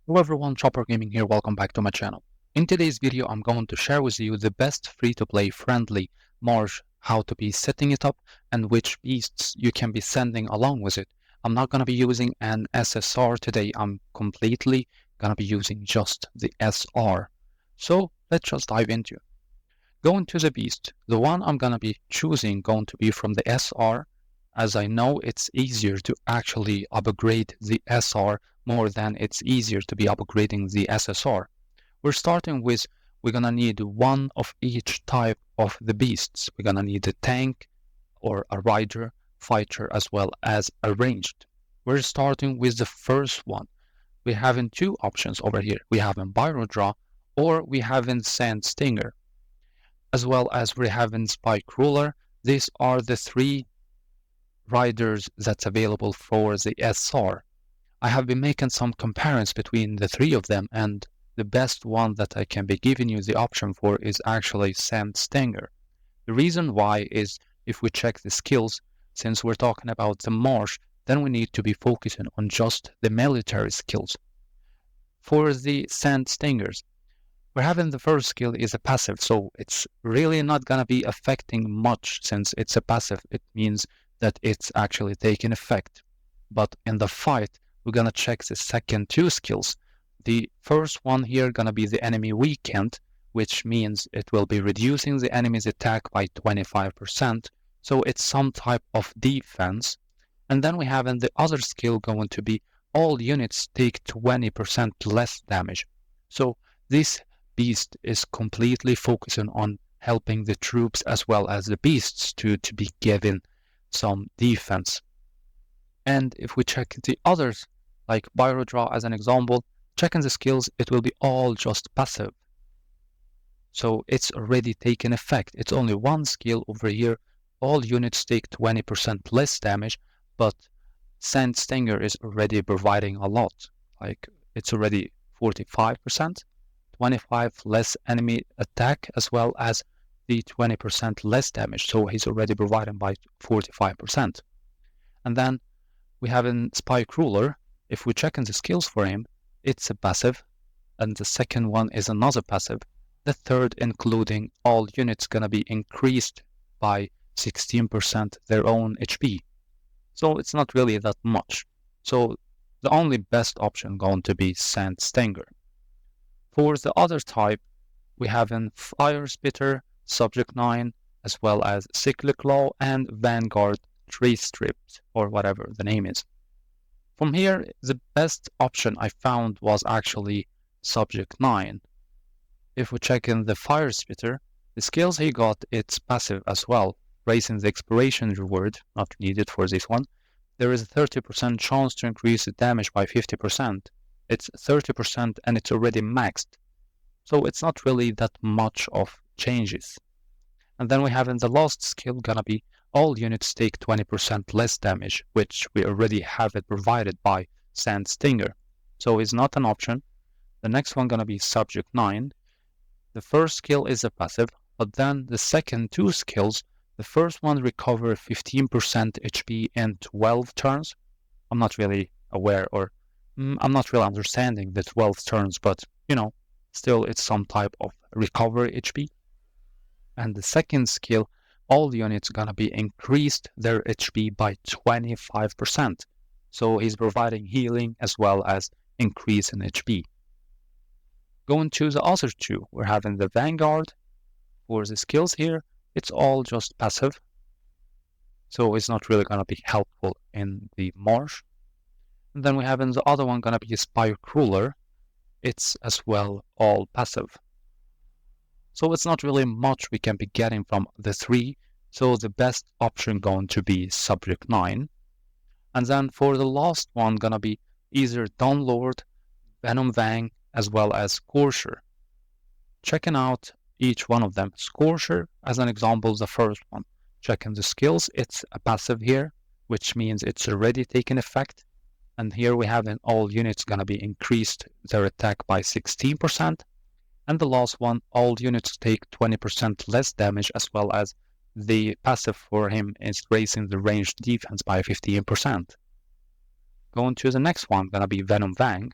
Hello everyone, Chuppergaming here, welcome back to my channel. In today's video, I'm going to share with you the best free-to-play friendly Marsh, how to be setting it up, and which beasts you can be sending along with it. I'm not going to be using an SSR today, I'm completely going to be using just the SR. So let's just dive into it. Going to the beast, the one I'm going to be choosing going to be from the SR, as I know it's easier to actually upgrade the SR more than it's easier to be upgrading the SSR. We're starting with, we're gonna need one of each type of the beasts. We're gonna need a tank or a rider, fighter, as well as a ranged. We're starting with the first one. We have in two options over here. We have in Byro Draw or we have in Sand Stinger, as well as we have in Spike Ruler. These are the three riders that's available for the SR. I have been making some comparisons between the three of them, and the best one that I can be giving you the option for is actually Sand Stinger. The reason why is if we check the skills, since we're talking about the Marsh, then we need to be focusing on just the military skills. For the Sand Stingers, we're having the first skill is a passive, so it's really not going to be affecting much since it's a passive. It means that it's actually taking effect. But in the fight, we're going to check the second two skills. The first one here going to be the enemy weakened, which means it will be reducing the enemy's attack by 25%. So it's some type of defense. And then we have in the other skill going to be all units take 20% less damage. So this beast is completely focusing on helping the troops as well as the beasts to be given some defense. And if we check the others, like Byro Draw as an example, checking the skills, it will be all just passive. So it's already taken effect. It's only one skill over here. All units take 20% less damage, but Sand Stinger is already providing a lot. Like it's already 45%, 25 less enemy attack, as well as the 20% less damage. So he's already providing by 45%. And then we have in Spike Ruler, if we check in the skills for him, it's a passive, and the second one is another passive. The third, including all units, gonna be increased by 16% their own HP. So it's not really that much. So the only best option going to be Sand Stinger. For the other type, we have in Fire Spitter, Subject 9, as well as Cyclic Law and Vanguard Tree Stripped, or whatever the name is. From here, the best option I found was actually Subject 9. If we check in the Fire Spitter, the skills he got, it's passive as well, raising the Exploration reward, not needed for this one. There is a 30% chance to increase the damage by 50%. It's 30% and it's already maxed. So it's not really that much of changes. And then we have in the last skill gonna be all units take 20% less damage, which we already have it provided by Sand Stinger. So it's not an option. The next one gonna be Subject 9. The first skill is a passive, but then the second two skills, the first one recover 15% HP in 12 turns. I'm not really aware, or I'm not really understanding the 12 turns, but still it's some type of recovery HP. And the second skill, all units gonna be increased their HP by 25%. So he's providing healing as well as increase in HP. Going to the other two, we're having the Vanguard. For the skills here, it's all just passive. So it's not really gonna be helpful in the Marsh. And then we have in the other one gonna be a Spike Ruler. It's as well all passive. So it's not really much we can be getting from the three. So the best option going to be Subject 9. And then for the last one gonna be either Dawnlord, Venom Vang, as well as Scorcher. Checking out each one of them. Scorcher, as an example, the first one. Checking the skills, it's a passive here, which means it's already taken effect. And here we have in all units gonna be increased their attack by 16%. And the last one, all units take 20% less damage, as well as the passive for him is raising the ranged defense by 15%. Going to the next one, gonna be Venom Vang.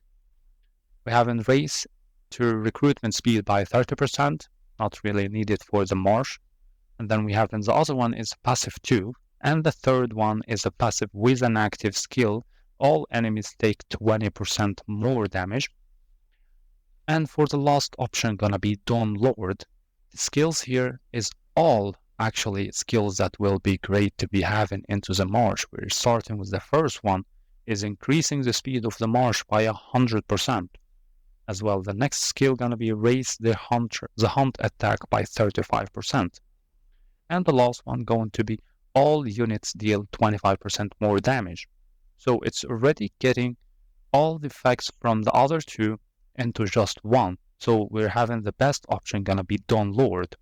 We have in race to recruitment speed by 30%, not really needed for the marsh. And then we have in the other one is passive 2. And the third one is a passive with an active skill. All enemies take 20% more damage. And for the last option gonna be Dawn Lord. The skills here is all actually skills that will be great to be having into the marsh. We're starting with the first one is increasing the speed of the marsh by 100%. As well, the next skill gonna be raise the hunt attack by 35%. And the last one going to be all units deal 25% more damage. So it's already getting all the effects from the other two into just one. So we're having the best option gonna be Dawn Lord.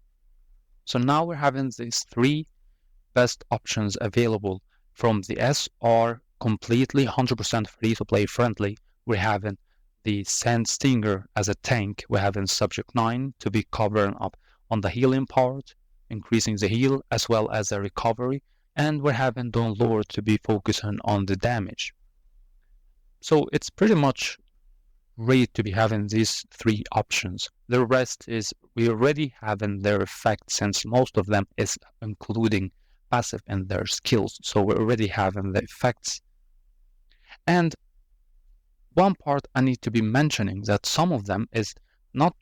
So now we're having these three best options available from the SR, completely 100% free to play friendly. We're having the Sand Stinger as a tank. We're having Subject 9 to be covering up on the healing part, increasing the heal as well as the recovery. And we're having Dawn Lord to be focusing on the damage. So it's pretty much great to be having these three options. The rest is we already having their effect since most of them is including passive in their skills. So we're already having the effects. And one part I need to be mentioning that some of them is not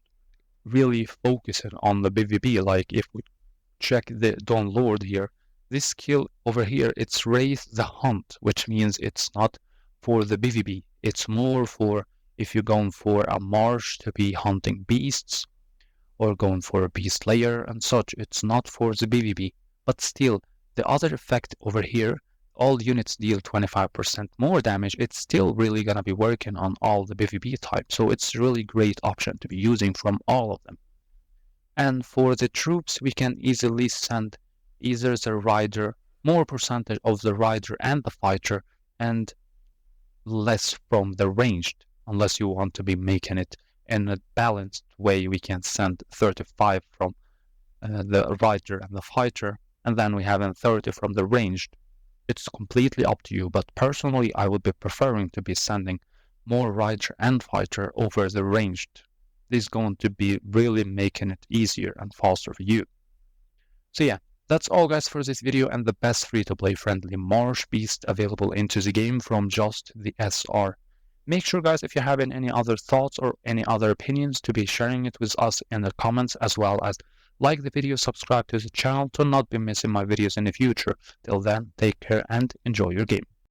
really focusing on the PvP. Like if we check the Dawn Lord here, this skill over here, it's raise the hunt, which means it's not for the PvP. It's more for if you're going for a marsh to be hunting beasts or going for a beast layer and such. It's not for the PvP. But still, the other effect over here, all units deal 25% more damage. It's still really gonna be working on all the PvP types. So it's a really great option to be using from all of them. And for the troops, we can easily send either the rider, more percentage of the rider and the fighter, and less from the ranged. Unless you want to be making it in a balanced way, we can send 35 from the rider and the fighter, and then we have 30 from the ranged. It's completely up to you, but personally I would be preferring to be sending more rider and fighter over the ranged. This is going to be really making it easier and faster for you. So yeah, that's all guys for this video and the best free-to-play friendly marsh beast available into the game from just the SR. Make sure guys, if you have any other thoughts or any other opinions, to be sharing it with us in the comments, as well as like the video, subscribe to the channel to not be missing my videos in the future. Till then, take care and enjoy your game.